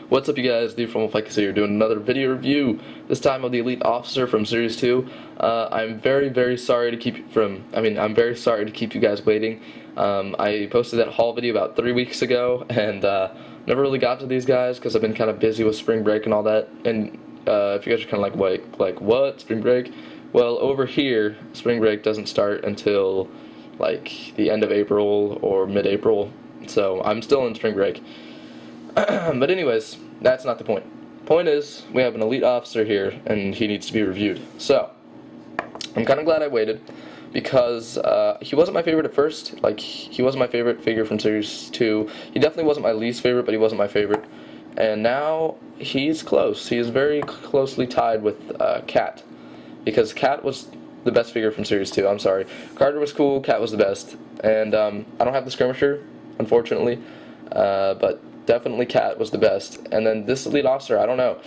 What's up, you guys? Theformalficus here, doing another video review, this time of the Elite Officer from Series 2. I'm very sorry to keep I'm very sorry to keep you guys waiting. I posted that haul video about 3 weeks ago, and never really got to these guys because I've been kind of busy with spring break and all that. And if you guys are kind of like, wait, like what? Spring break? Well, over here, spring break doesn't start until like the end of April or mid-April, so I'm still in spring break. But anyways, that's not the point. Point is, we have an Elite Officer here, and he needs to be reviewed. So, I'm kind of glad I waited, because he wasn't my favorite at first. Like, he wasn't my favorite figure from Series 2. He definitely wasn't my least favorite, but he wasn't my favorite. And now, he's close. He is very closely tied with Cat, because Cat was the best figure from Series 2. I'm sorry. Carter was cool, Cat was the best. And I don't have the Skirmisher, unfortunately, but definitely Cat was the best. And then this Elite Officer, I don't know.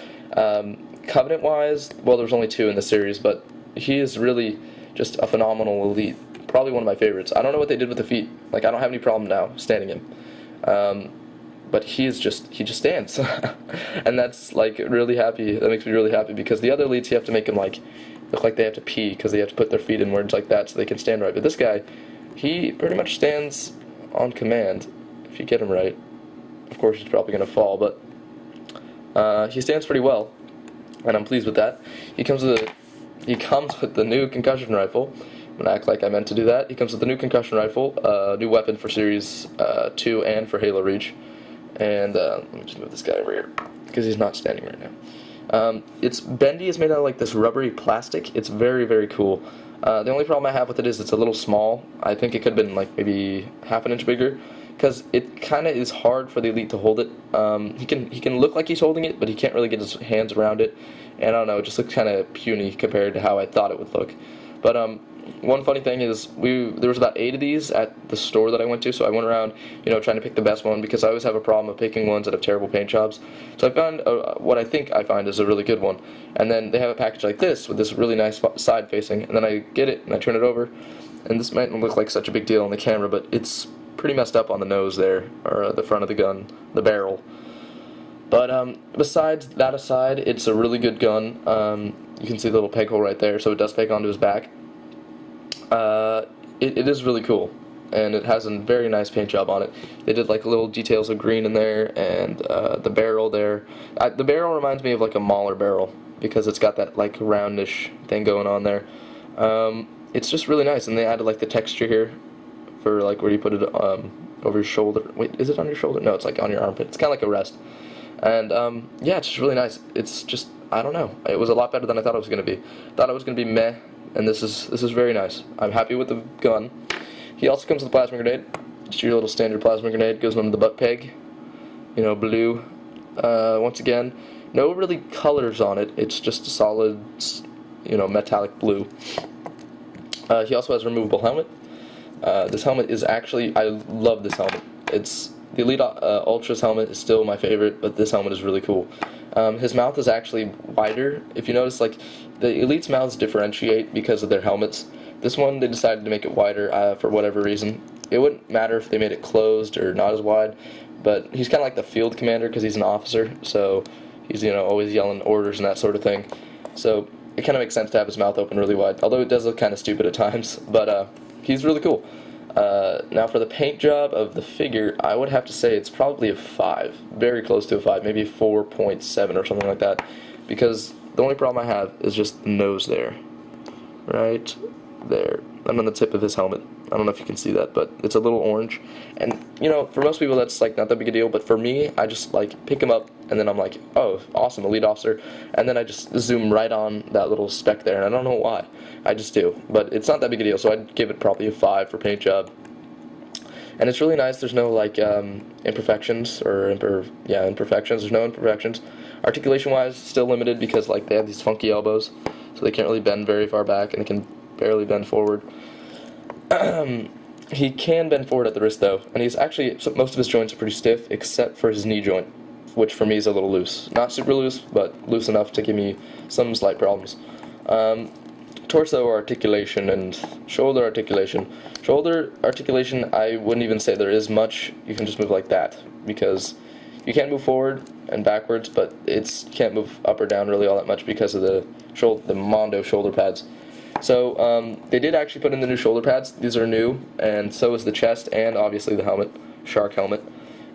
Covenant-wise, well, there's only 2 in the series, but he is really just a phenomenal Elite. Probably one of my favorites. I don't know what they did with the feet. Like, I don't have any problem now standing him. But he just stands. And that's, like, really happy. That makes me really happy, because the other Elites, you have to make them, like, look like they have to pee, because they have to put their feet inwards like that so they can stand right. But this guy, he pretty much stands on command, if you get him right. Of course, he's probably going to fall, but he stands pretty well, and I'm pleased with that. He comes with the new concussion rifle. I'm going to act like I meant to do that. He comes with the new concussion rifle, new weapon for Series 2 and for Halo Reach. And let me just move this guy over here, because he's not standing right now. It's bendy. It's made out of like this rubbery plastic. It's very cool. The only problem I have with it is it's a little small. I think it could have been like maybe half an inch bigger, because it kind of is hard for the Elite to hold it. He can look like he's holding it, but he can't really get his hands around it. And I don't know, it just looks kind of puny compared to how I thought it would look. But one funny thing is, there was about 8 of these at the store that I went to, so I went around, trying to pick the best one, because I always have a problem of picking ones that have terrible paint jobs. So I found what I think I find is a really good one. And then they have a package like this, with this really nice side facing, and then I get it, and I turn it over, and this might not look like such a big deal on the camera, but it's pretty messed up on the nose there, or the front of the gun, the barrel. But besides that aside, it's a really good gun. You can see the little peg hole right there, so it does peg onto his back. It is really cool, and it has a very nice paint job on it. They did like little details of green in there, and the barrel there. The barrel reminds me of like a Mauler barrel, because it's got that like roundish thing going on there. It's just really nice, and they added like the texture here for like where you put it over your shoulder. Wait, is it on your shoulder? No, it's like on your armpit. It's kind of like a rest. And yeah, it's just really nice. It's just, I don't know. It was a lot better than I thought it was going to be. Thought it was going to be meh, and this is very nice. I'm happy with the gun. He also comes with a plasma grenade. Just your little standard plasma grenade. Goes under the butt peg. Blue. Once again, no really colors on it. It's just a solid, metallic blue. He also has a removable helmet. This helmet is actually, I love this helmet. It's the Elite Ultra's helmet is still my favorite, but this helmet is really cool. His mouth is actually wider. If you notice, like, the Elite's mouths differentiate because of their helmets. This one, they decided to make it wider for whatever reason. It wouldn't matter if they made it closed or not as wide, but he's kind of like the field commander, because he's an officer, so he's, always yelling orders and that sort of thing. So it kind of makes sense to have his mouth open really wide, although it does look kind of stupid at times, but he's really cool. Now for the paint job of the figure, I would have to say it's probably a 5, very close to a 5, maybe 4.7 or something like that, because the only problem I have is just the nose there, right there, and on the tip of his helmet. I don't know if you can see that, but it's a little orange, and for most people that's like not that big a deal, but for me, I just like pick him up, and then I'm like, oh, awesome, Elite Officer, and then I just zoom right on that little speck there, and I don't know why, I just do, but it's not that big a deal, so I'd give it probably a 5 for paint job. And it's really nice. There's no like imperfections or imperfections. There's no imperfections. Articulation wise, still limited, because like they have these funky elbows, so they can't really bend very far back, and they can barely bend forward. He can bend forward at the wrist though, and he's actually, most of his joints are pretty stiff except for his knee joint, which for me is a little loose. Not super loose, but loose enough to give me some slight problems. Torso articulation and shoulder articulation. Shoulder articulation, I wouldn't even say there is much. You can just move like that, because You can't move forward and backwards, but you can't move up or down really all that much because of the Mondo shoulder pads. So they did actually put in the new shoulder pads. These are new, and so is the chest and obviously the helmet, shark helmet.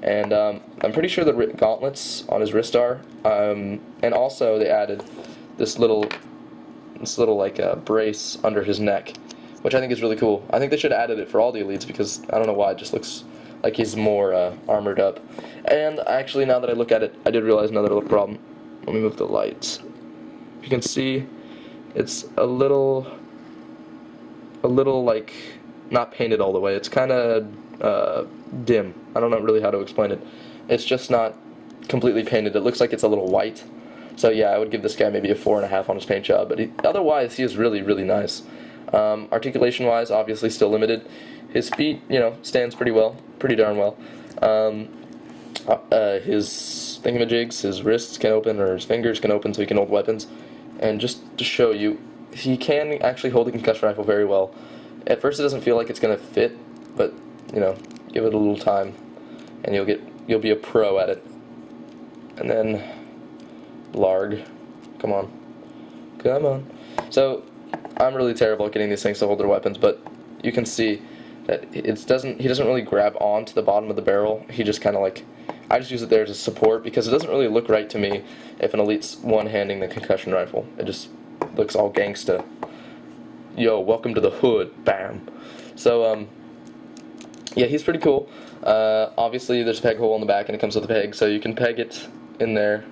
And I'm pretty sure the gauntlets on his wrist are. And also they added this little like brace under his neck, which I think is really cool. I think they should have added it for all the elites because I don't know why, it just looks like he's more armored up. And actually, now that I look at it, I did realize another little problem. Let me move the lights. You can see it's a little like not painted all the way. It's kind of dim. I don't know really how to explain it. It's just not completely painted. It looks like it's a little white. So yeah, I would give this guy maybe a 4.5 on his paint job. But otherwise, he is really, really nice. Articulation-wise, obviously still limited. His feet, stands pretty well, pretty darn well. His thingamajigs, his wrists can open, or his fingers can open so he can hold weapons. And just to show you, he can actually hold a concussion rifle very well. At first it doesn't feel like it's going to fit, but, give it a little time, and you'll be a pro at it. And then, Larg, come on. So, I'm really terrible at getting these things to hold their weapons, but you can see that he doesn't really grab onto the bottom of the barrel. He just kind of like, I just use it there as a support because it doesn't really look right to me if an elite's one-handing the concussion rifle. It just looks all gangsta. Yo, welcome to the hood, bam. So, yeah, he's pretty cool. Obviously, there's a peg hole in the back and it comes with a peg, so you can peg it in there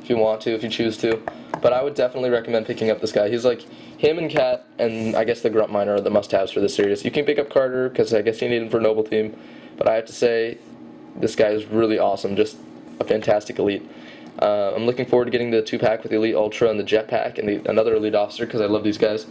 if you want to, if you choose to. But I would definitely recommend picking up this guy. He's like, him and Cat, and I guess the Grunt Miner are the must-haves for this series. You can pick up Carter, because I guess you need him for Noble Team. But I have to say, this guy is really awesome, just a fantastic elite. I'm looking forward to getting the 2-pack with the Elite Ultra and the Jetpack and another Elite Officer, because I love these guys.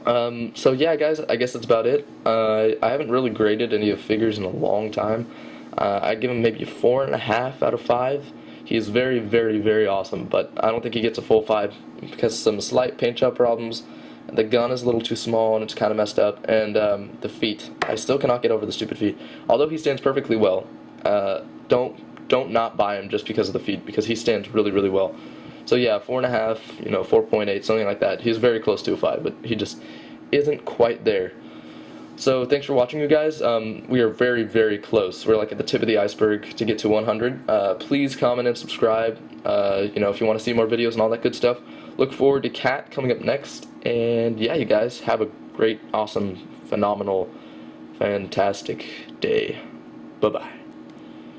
So yeah, guys, I guess that's about it. I haven't really graded any of figures in a long time. I'd give him maybe a 4.5 out of 5. He is very, very, very awesome, but I don't think he gets a full 5 because of some slight paint job problems. The gun is a little too small and it's kind of messed up, and the feet. I still cannot get over the stupid feet. Although he stands perfectly well, don't not buy him just because of the feet, because he stands really, really well. So yeah, 4.5, 4.8, something like that. He's very close to a 5, but he just isn't quite there. So thanks for watching, you guys. We are very, very close. We're like at the tip of the iceberg to get to 100. Please comment and subscribe. If you want to see more videos and all that good stuff. Look forward to Cat coming up next. And yeah, you guys have a great, awesome, phenomenal, fantastic day. Bye-bye.